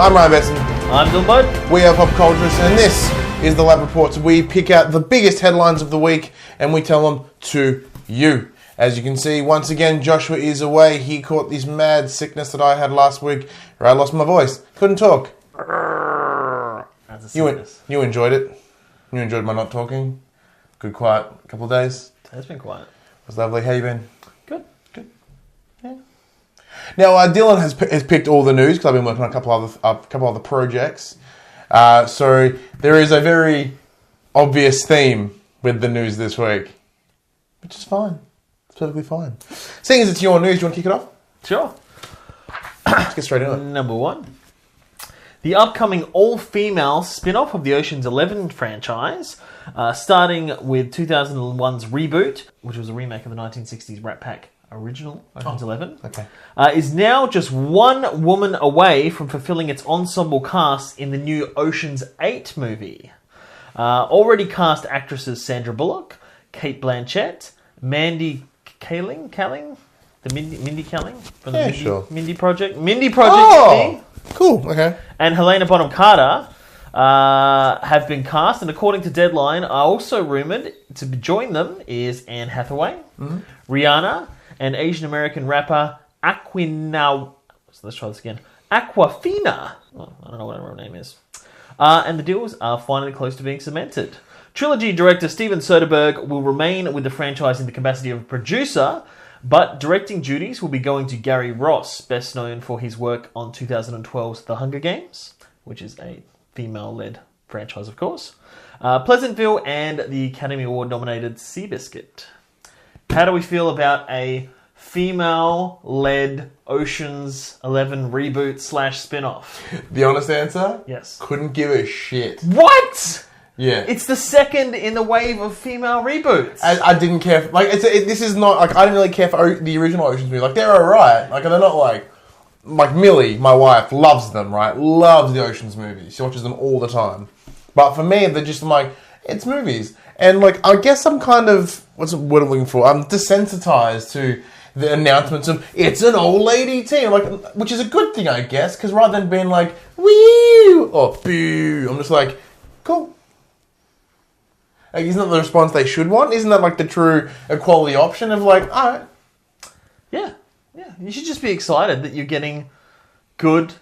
I'm Ryan Besson. I'm Dylan Bode. We are Pop Culturists, and this is the Lab Reports. We pick out the biggest headlines of the week, and we tell them to you. As you can see, once again, Joshua is away. He caught this mad sickness that I had last week, where I lost my voice. Couldn't talk. That's a sickness. You enjoyed it? You enjoyed my not talking? Good quiet couple of days? It's been quiet. It was lovely. How you been? Good. Yeah. Now, Dylan has picked all the news because I've been working on a couple other projects. So there is a very obvious theme with the news this week, which is fine. It's perfectly fine. Seeing as it's your news, do you want to kick it off? Sure. Let's get straight into it. Number one. The upcoming all-female spin-off of the Ocean's 11 franchise, starting with 2001's Reboot, which was a remake of the 1960s Rat Pack original, Ocean's 11, Okay. is now just one woman away from fulfilling its ensemble cast in the new Ocean's 8 movie. Already cast actresses Sandra Bullock, Kate Blanchett, Mandy Kaling? The Mindy Kaling? From the Mindy Project? Mindy Project! Oh! Cool, okay. And Helena Bonham Carter have been cast, and according to Deadline, also rumoured to join them is Anne Hathaway, Rihanna, and Asian American rapper Aquafina. Oh, I don't know what her real name is. And the deals are finally close to being cemented. Trilogy director Steven Soderbergh will remain with the franchise in the capacity of a producer, but directing duties will be going to Gary Ross, best known for his work on 2012's The Hunger Games, which is a female-led franchise, of course, Pleasantville, and the Academy Award-nominated Seabiscuit. How do we feel about a female-led Ocean's 11 reboot / spin-off? The honest answer? Yes. Couldn't give a shit. What? Yeah. It's the second in the wave of female reboots. I didn't care. This is not like I didn't really care for the original Ocean's movie. Like they're alright. Like they're not like Millie, my wife, loves them. Right, loves the Ocean's movies. She watches them all the time. But for me, they're just like it's movies, and like I guess I'm kind of what's the word I'm looking for? I'm desensitized to the announcements of it's an old lady team, like which is a good thing, I guess, because rather than being like wee or boo, I'm just like cool. Like, isn't that the response they should want? Isn't that like the true equality option of like, alright. Yeah. You should just be excited that you're getting good,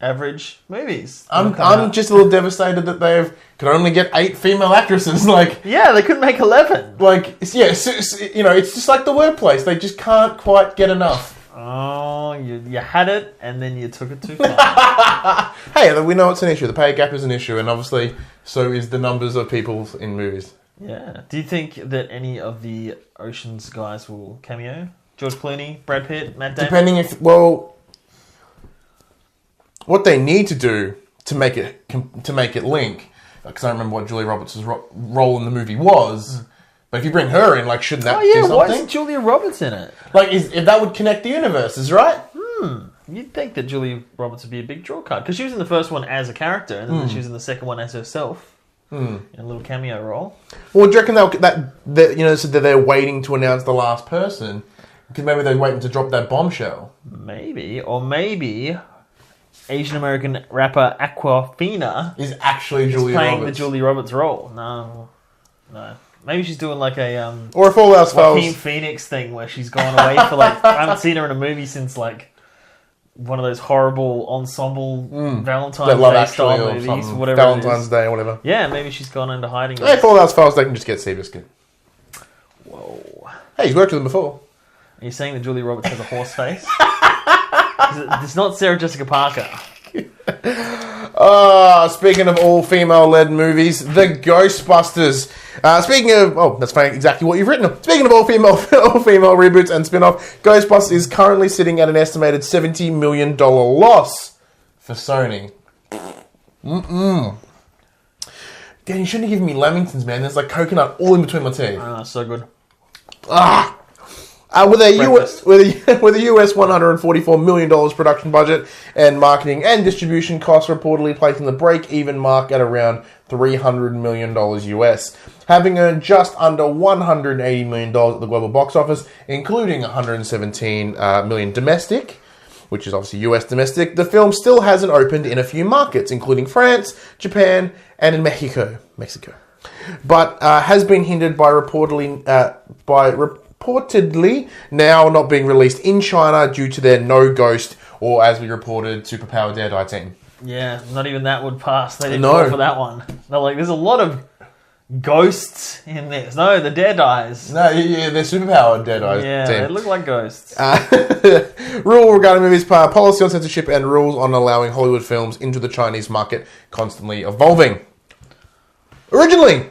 average movies. I'm just a little devastated that they could only get 8 female actresses. Like, yeah, they couldn't make 11. Like, it's just like the workplace. They just can't quite get enough. Oh, you had it and then you took it too far. Hey, we know it's an issue. The pay gap is an issue, and obviously so is the numbers of people in movies. Yeah. Do you think that any of the Ocean's guys will cameo? George Clooney, Brad Pitt, Matt Damon? Depending what they need to do to make it link, because I don't remember what Julia Roberts' role in the movie was. But if you bring her in, like, shouldn't that do something? Why isn't Julia Roberts in it? Like, if that would connect the universes, right? You'd think that Julia Roberts would be a big draw card. Because she was in the first one as a character, and then she was in the second one as herself. In a little cameo role. Well, do you reckon that they're waiting to announce the last person? Because maybe they're waiting to drop that bombshell. Maybe. Or maybe Asian American rapper Aquafina is actually Julia Roberts. Playing the Julia Roberts role. No. Maybe she's doing like a or if all else fails, Joaquin Phoenix thing where she's gone away for like I haven't seen her in a movie since like one of those horrible ensemble Valentine's Day style movies, whatever. Valentine's Day or whatever. Yeah, maybe she's gone into hiding. Yeah, if all else fails, they can just get Seabiscuit. Whoa! Hey, he's worked with them before. Are you saying that Julia Roberts has a horse face? It's not Sarah Jessica Parker. Speaking of all female-led movies, the Ghostbusters. That's exactly what you've written. Speaking of all female reboots and spin-off, Ghostbusters is currently sitting at an estimated $70 million loss for Sony. Dan, you shouldn't have given me Lamingtons, man. There's like coconut all in between my teeth. So good. With a US $144 million production budget and marketing and distribution costs reportedly placing the break-even mark at around $300 million US, having earned just under $180 million at the global box office, including $117 million domestic, which is obviously US domestic, the film still hasn't opened in a few markets, including France, Japan, and in Mexico. But has been hindered by reportedly now not being released in China due to their no ghost, or as we reported, superpower Deadeye team. Yeah, not even that would pass. They didn't go for that one. They're like, there's a lot of ghosts in this. No, the Deadeyes. No, yeah, they're superpowered Deadeye team. Yeah, they look like ghosts. Rule regarding movies, policy on censorship, and rules on allowing Hollywood films into the Chinese market constantly evolving. Originally,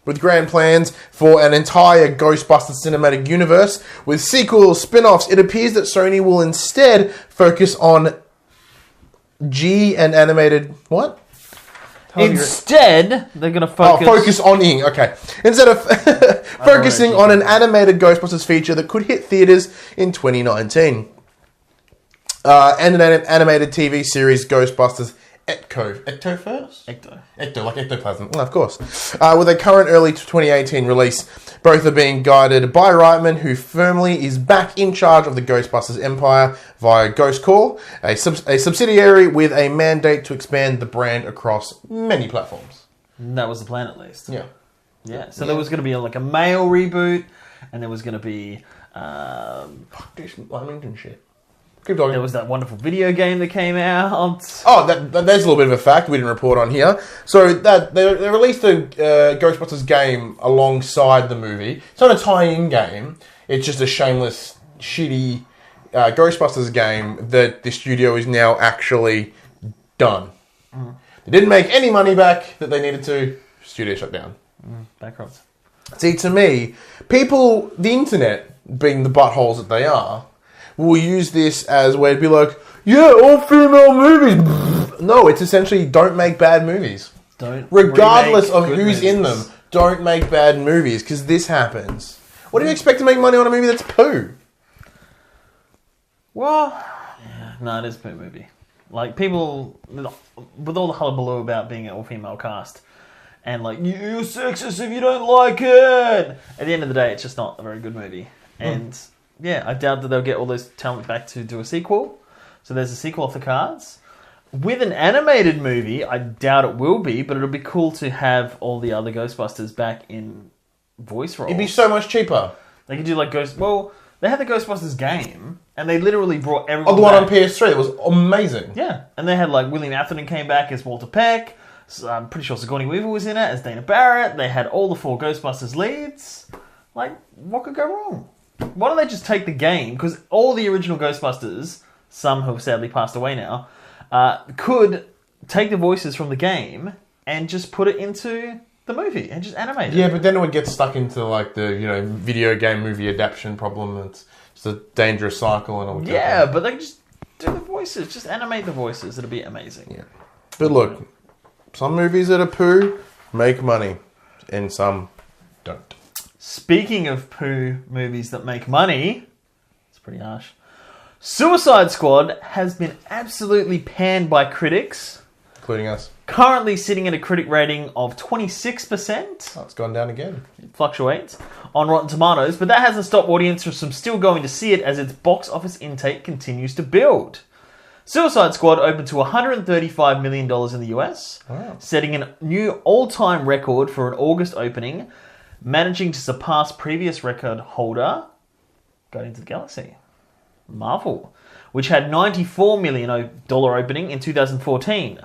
with grand plans for an entire Ghostbusters cinematic universe with sequels, spin-offs, it appears that Sony will instead focus on and animated... What? Instead, they're going to focus... focus on Ing, okay. Instead of focusing on an animated Ghostbusters feature that could hit theaters in 2019. And an animated TV series, Ghostbusters Ecto. Ecto first? Ecto, like ectoplasm. Well, of course. With a current early 2018 release. Both are being guided by Reitman, who firmly is back in charge of the Ghostbusters empire via Ghost Corps, a subsidiary with a mandate to expand the brand across many platforms. That was the plan, at least. Yeah. Yeah, so there was going to be a male reboot, and there was going to be... Lamington shit. Keep talking. There was that wonderful video game that came out. Oh, there's a little bit of a fact we didn't report on here. So that they released a Ghostbusters game alongside the movie. It's not a tie-in game. It's just a shameless, shitty Ghostbusters game that the studio is now actually done. They didn't make any money back that they needed to. Studio shut down. Bankrupt. See, to me, people, the internet, being the buttholes that they are, will use this as a way to be like, yeah, all female movies. No, it's essentially don't make bad movies. Regardless of who's in them, don't make bad movies, because this happens. What do you expect to make money on a movie that's poo? Well, yeah, no, it is a poo movie. Like, people, with all the hullabaloo about being an all-female cast, and like, you're sexist if you don't like it. At the end of the day, it's just not a very good movie. And... yeah, I doubt that they'll get all those talent back to do a sequel. So there's a sequel off the cards. With an animated movie, I doubt it will be, but it'll be cool to have all the other Ghostbusters back in voice roles. It'd be so much cheaper. They could do like Well, they had the Ghostbusters game, and they literally brought everyone the one back. on PS3, it was amazing. Yeah, and they had like William Atherton came back as Walter Peck. So I'm pretty sure Sigourney Weaver was in it as Dana Barrett. They had all the 4 Ghostbusters leads. Like, what could go wrong? Why don't they just take the game? Because all the original Ghostbusters, some who have sadly passed away now, could take the voices from the game and just put it into the movie and just animate it. Yeah, but then it would get stuck into like the video game movie adaptation problem. It's a dangerous cycle and all that. Yeah, but they can just do the voices. Just animate the voices. It'll be amazing. Yeah. But look, some movies that are poo make money and some don't. Speaking of poo movies that make money, it's pretty harsh. Suicide Squad has been absolutely panned by critics. Including us. Currently sitting at a critic rating of 26%. Oh, it's gone down again. It fluctuates on Rotten Tomatoes, but that hasn't stopped audiences from still going to see it as its box office intake continues to build. Suicide Squad opened to $135 million in the US, setting a new all-time record for an August opening, managing to surpass previous record holder, Guardians of the Galaxy, Marvel, which had $94 million opening in 2014.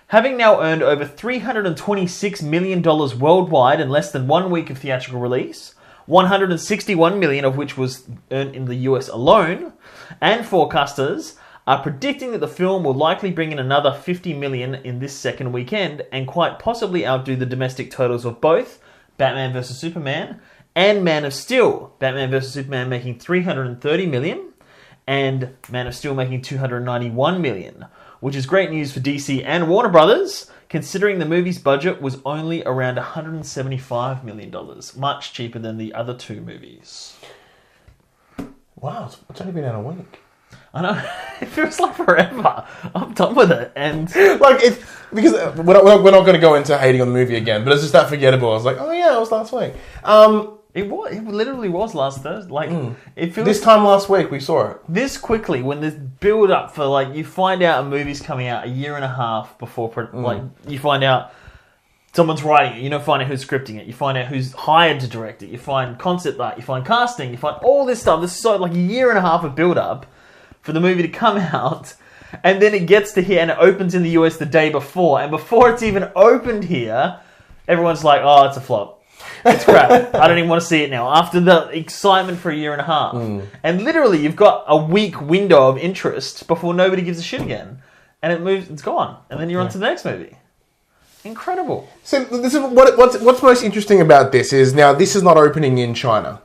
Having now earned over $326 million worldwide in less than 1 week of theatrical release, $161 million of which was earned in the US alone, and forecasters are predicting that the film will likely bring in another $50 million in this second weekend and quite possibly outdo the domestic totals of both Batman vs. Superman and Man of Steel. Batman vs. Superman making $330 million and Man of Steel making $291 million, which is great news for DC and Warner Brothers, considering the movie's budget was only around $175 million, much cheaper than the other 2 movies. Wow, it's only been out a week. I know, it feels like forever. I'm done with it, and like it's because we're not going to go into hating on the movie again, but it's just that forgettable. I was like, oh yeah, it was last week. It literally was last Thursday. Like, it feels This time last week we saw it. this quickly when there's build up for like you find out a movie's coming out a year and a half before like you find out someone's writing it, you find out who's scripting it, you find out who's hired to direct it, you find concept art, you find casting, you find all this stuff. This is so like a year and a half of build up for the movie to come out, and then it gets to here and it opens in the US the day before, and before it's even opened here, everyone's like, "Oh, it's a flop. It's crap. I don't even want to see it now." After the excitement for a year and a half. And literally, you've got a week window of interest before nobody gives a shit again. And it's gone. And then you're on to the next movie. Incredible. So this is what's most interesting about this is now this is not opening in China,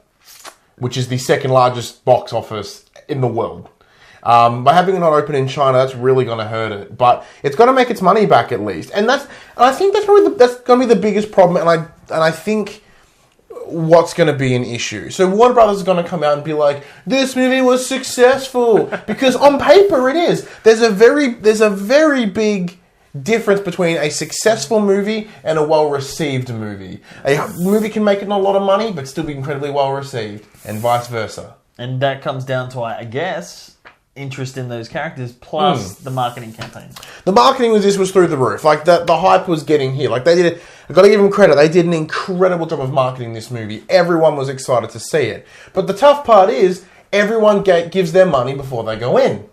which is the second largest box office in the world. By having it not open in China, that's really going to hurt it. But it's got to make its money back at least, and I think that's probably that's going to be the biggest problem. And I think what's going to be an issue. So Warner Brothers is going to come out and be like, "This movie was successful," because on paper it is. There's a very big difference between a successful movie and a well-received movie. A movie can make not a lot of money, but still be incredibly well-received, and vice versa. And that comes down to, I guess, interest in those characters plus the marketing campaign. The marketing with this was through the roof. Like the hype was getting here. Like they did. I've got to give them credit. They did an incredible job of marketing this movie. Everyone was excited to see it. But the tough part is everyone gives their money before they go in.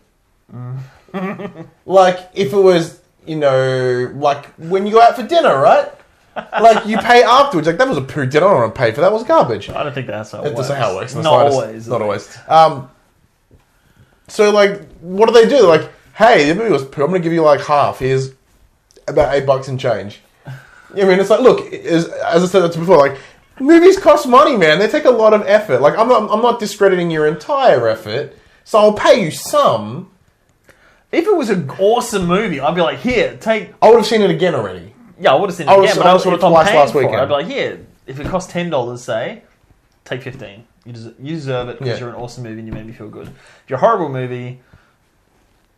Like if it was, like when you go out for dinner, right? Like you pay afterwards. Like that was a poo dinner. I don't want to pay for that. It was garbage. I don't think that's how it works. That's not how it works. Not always. Not always. So, like, what do? They're like, "Hey, the movie was poo. I'm going to give you, like, half. Here's about $8 and change." I mean, it's like, look, as I said before, like, movies cost money, man. They take a lot of effort. Like, I'm not discrediting your entire effort, so I'll pay you some. If it was an awesome movie, I'd be like, "Here, take..." I would have seen it again already. Yeah, I would have seen it again, but I saw it twice last weekend. I'd be like, "Here, if it costs $10, say, take 15. You deserve it because you're an awesome movie and you made me feel good. If you're a horrible movie,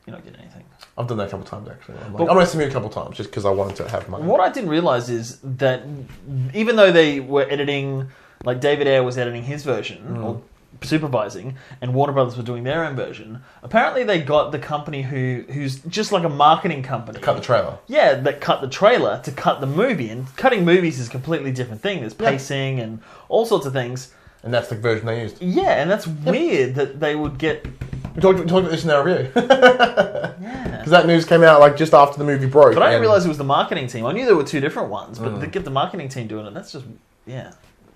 you're not getting anything." I've done that a couple of times, actually. I'm going to see the movie a couple of times just because I wanted to have money. What I didn't realise is that even though they were editing, like David Ayer was editing his version, or supervising, and Warner Brothers were doing their own version, apparently they got the company who's just like a marketing company. Cut the trailer. Yeah, that cut the trailer to cut the movie. And cutting movies is a completely different thing. There's pacing and all sorts of things. And that's the version they used. Yeah, and that's weird that they would get... We talked about this in our review. Yeah. Because that news came out like just after the movie broke. But I didn't realise it was the marketing team. I knew there were two different ones, but to get the marketing team doing it, that's just... Yeah.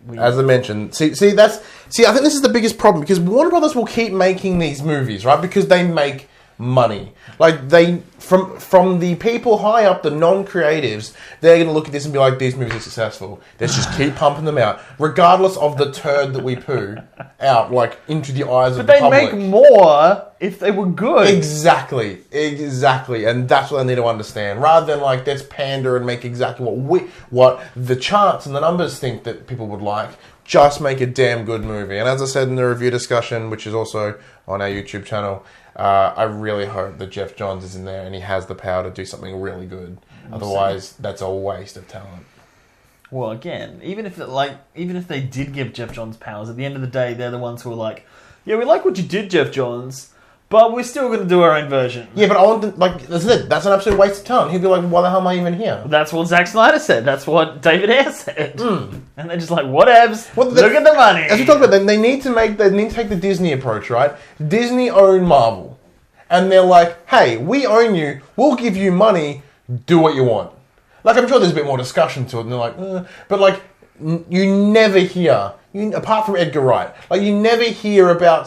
Weird. As I mentioned, I think this is the biggest problem because Warner Brothers will keep making these movies, right? Because they make money. Like from the people high up, the non-creatives, they're going to look at this and be like, "These movies are successful. Let's just keep pumping them out, regardless of the turd that we poo out, like into the eyes of the public." But they'd make more if they were good. Exactly, and that's what they need to understand. Rather than like let's pander and make exactly what the charts and the numbers think that people would like. Just make a damn good movie. And as I said in the review discussion, which is also on our YouTube channel, I really hope that Jeff Johns is in there and he has the power to do something really good. Otherwise, that's a waste of talent. Well, again, even if they did give Jeff Johns powers, at the end of the day, they're the ones who are like, "Yeah, we like what you did, Jeff Johns, but we're still going to do our own version." Yeah, but I want to, that's it. That's an absolute waste of talent. He'd be like, "Why the hell am I even here?" That's what Zack Snyder said. That's what David Ayer said. And they're just like, whatevs. Look at the money. As we talked about, they need to take the Disney approach, right? Disney own Marvel. And they're like, "Hey, we own you. We'll give you money. Do what you want." Like, I'm sure there's a bit more discussion to it. And they're like, but like, you never hear, apart from Edgar Wright, like you never hear about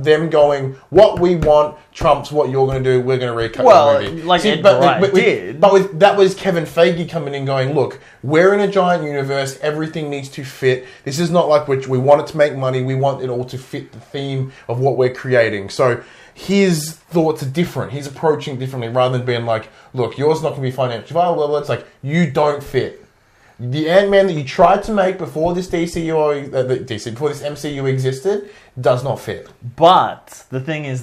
them going, "What we want trumps what you're going to do. We're going to recut the movie." Like Edgar Wright did. But that was Kevin Feige coming in going, "Look, we're in a giant universe. Everything needs to fit. This is not like we want it to make money. We want it all to fit the theme of what we're creating." So his thoughts are different. He's approaching differently rather than being like, "Look, yours not going to be financially viable." Blah, blah. It's like, you don't fit. The Ant-Man that you tried to make before this before this MCU existed does not fit. But the thing is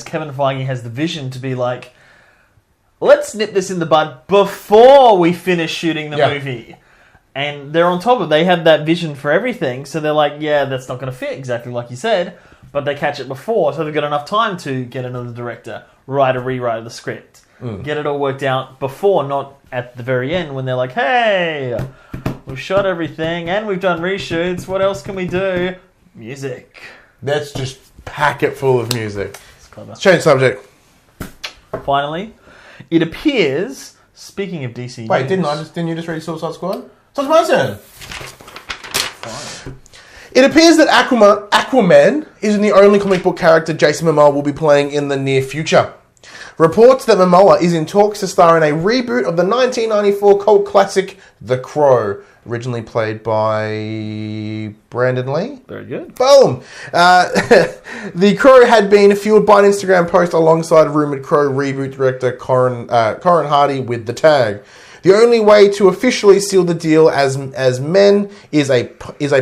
Kevin Feige has the vision to be like, "Let's nip this in the bud before we finish shooting the movie." And they're on top of it. They have that vision for everything. So they're like, yeah, that's not going to fit exactly like you said. But they catch it before. So they've got enough time to get another director, write a rewrite of the script. Get it all worked out before, not at the very end when they're like, hey, we've shot everything and we've done reshoots. What else can we do? Music. Let's just pack it full of music. It's clever. Let's change subject. Finally, it appears, speaking of DC Wait, news... didn't you just read Suicide Squad? So it's my turn. It appears that Aquaman isn't the only comic book character Jason Momoa will be playing in the near future. Reports that Momoa is in talks to star in a reboot of the 1994 cult classic The Crow, originally played by Brandon Lee. Very good. Boom! The Crow had been fueled by an Instagram post alongside rumoured Crow reboot director Corin Hardy with the tag. The only way to officially seal the deal as men is a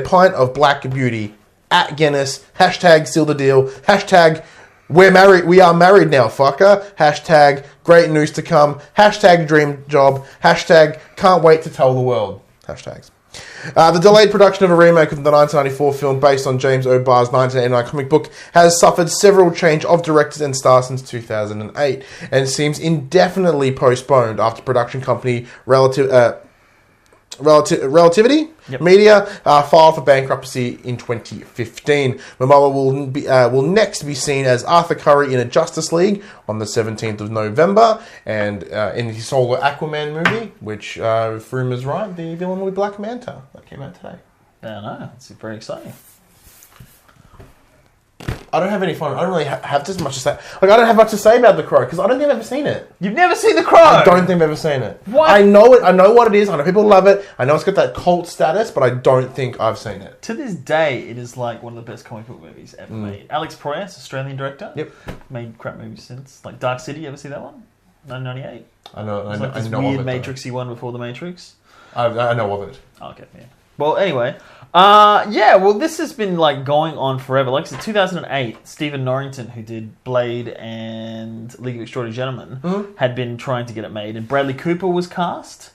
pint of black beauty. At Guinness. Hashtag seal the deal. Hashtag we're married. We are married now, fucker. Hashtag great news to come. Hashtag dream job. Hashtag can't wait to tell the world. Hashtags. The delayed production of a remake of the 1994 film based on James O'Barr's 1989 comic book has suffered several change of directors and stars since 2008 and seems indefinitely postponed after production company Relativity Media filed for bankruptcy in 2015. Momoa will next be seen as Arthur Curry in a Justice League on the 17th of November, and in his solo Aquaman movie, which, if rumours right, the villain will be Black Manta. That came out today. I don't know. It's very exciting. I don't have any fun. I don't really have this much to say. Like, I don't have much to say about The Crow because I don't think I've ever seen it. You've never seen The Crow? I don't think I've ever seen it. What? I know it. I know what it is. I know people love it. I know it's got that cult status, but I don't think I've seen it. To this day, it is like one of the best comic book movies ever made. Alex Proyas, Australian director. Yep. Made crap movies since. Like Dark City, you ever see that one? 1998. I know. It's like this weird Matrixy one before the Matrix. I know of it. Okay, yeah. Well, anyway, well, this has been like going on forever. Like I said, 2008, Stephen Norrington, who did Blade and League of Extraordinary Gentlemen, had been trying to get it made, and Bradley Cooper was cast,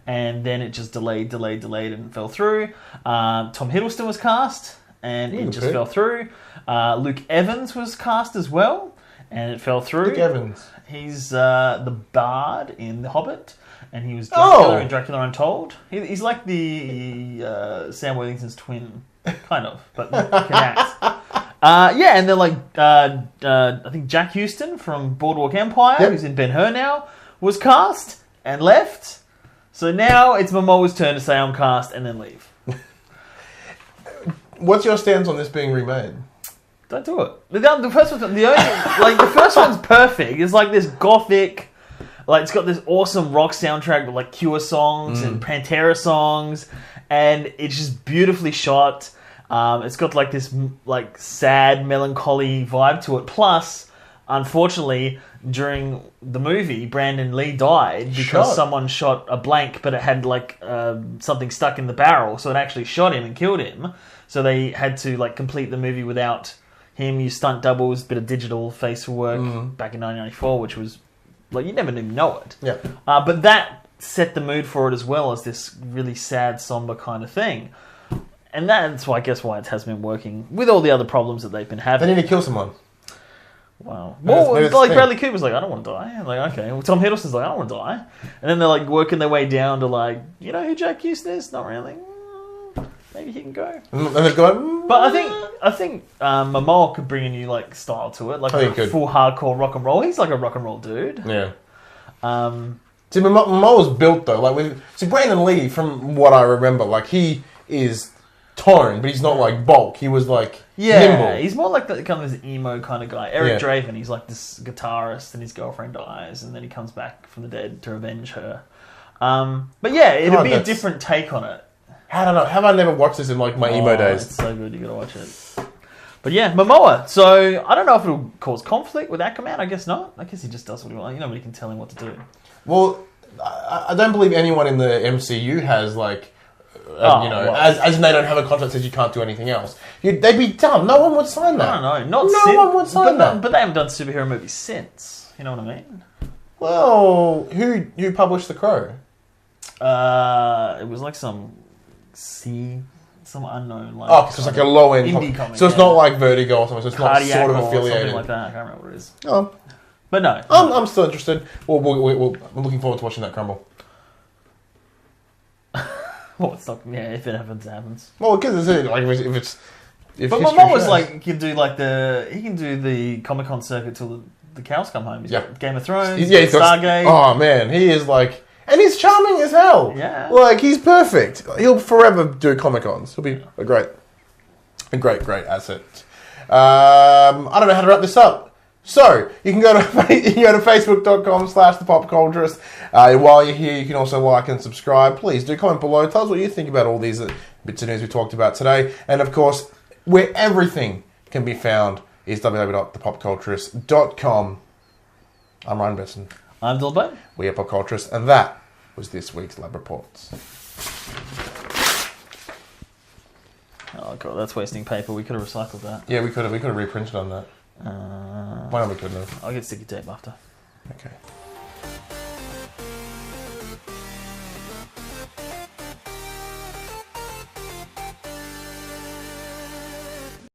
and then it just delayed, and fell through. Tom Hiddleston was cast, and it just fell through. Luke Evans was cast as well, and it fell through. Luke Evans. He's the Bard in The Hobbit. And he was Dracula in Dracula Untold. He's like the Sam Worthington's twin, kind of, but can act. And they're like, I think Jack Houston from Boardwalk Empire, who's in Ben-Hur now, was cast and left. So now it's Momoa's turn to say I'm cast and then leave. What's your stance on this being remade? Don't do it. The first one's perfect. It's like this gothic. Like, it's got this awesome rock soundtrack with, like, Cure songs and Pantera songs, and it's just beautifully shot. It's got, like, this, like, sad, melancholy vibe to it. Plus, unfortunately, during the movie, Brandon Lee died because someone shot a blank, but it had, like, something stuck in the barrel, so it actually shot him and killed him. So they had to, like, complete the movie without him, use stunt doubles, bit of digital face work back in 1994, which was... Like, you never even know it. Yeah. But that set the mood for it as well as this really sad, somber kind of thing. And that's why, I guess, why it has been working with all the other problems that they've been having. They need to kill someone. Wow. Well, like, Bradley Cooper's like, I don't want to die. I'm like, okay. Well, Tom Hiddleston's like, I don't want to die. And then they're, like, working their way down to, like, you know who Jack Houston is? Not really. Maybe he can go. And they've gone... But I think Momoa could bring a new like style to it, like a full hardcore rock and roll. He's like a rock and roll dude. Yeah. See, Momoa's built though. Like, Brandon Lee, from what I remember, like he is toned, but he's not like bulk. He was like nimble. He's more like the kind of this emo kind of guy. Eric Draven, he's like this guitarist, and his girlfriend dies, and then he comes back from the dead to avenge her. But yeah, it'd be a different take on it. I don't know. Have I never watched this in like my emo days? It's so good. You gotta watch it. But yeah, Momoa. So I don't know if it'll cause conflict with Aquaman. I guess not. I guess he just does what he wants. Nobody can tell him what to do. Well, I don't believe anyone in the MCU has like, as in they don't have a contract that says you can't do anything else. They'd be dumb. No one would sign that. I don't know. No one would sign that. But they haven't done superhero movies since. You know what I mean? Well, who published The Crow? It was like some unknown like. Oh, so it's like a low end indie comic. So it's not like Vertigo or something. So it's Cardiac not sort of or affiliated. something like that. I can't remember what it is. Oh, But no, I'm still interested. I'm looking forward to watching that crumble. well, it's not. Yeah, if it happens, it happens. Well, because like if it's. But my mom was like, he can do the Comic Con circuit till the cows come home. He's got Game of Thrones, he's got Stargate. Oh man, he is like, and he's charming as hell. Yeah, like he's perfect. He'll forever do Comic Cons. He'll be a great asset. I don't know how to wrap this up. So you can go to facebook.com/thepopculturist. While you're here, you can also like and subscribe. Please do comment below. Tell us what you think about all these bits of news we talked about today, and of course, where everything can be found is www.thepopculturist.com. I'm Ryan Besson. I'm Dilbo. We are Popculturists, and that was this week's Lab Reports. Oh god, that's wasting paper. We could have recycled that. Yeah, we could have reprinted on that. Why not? We couldn't have. I'll get sticky tape after. Okay.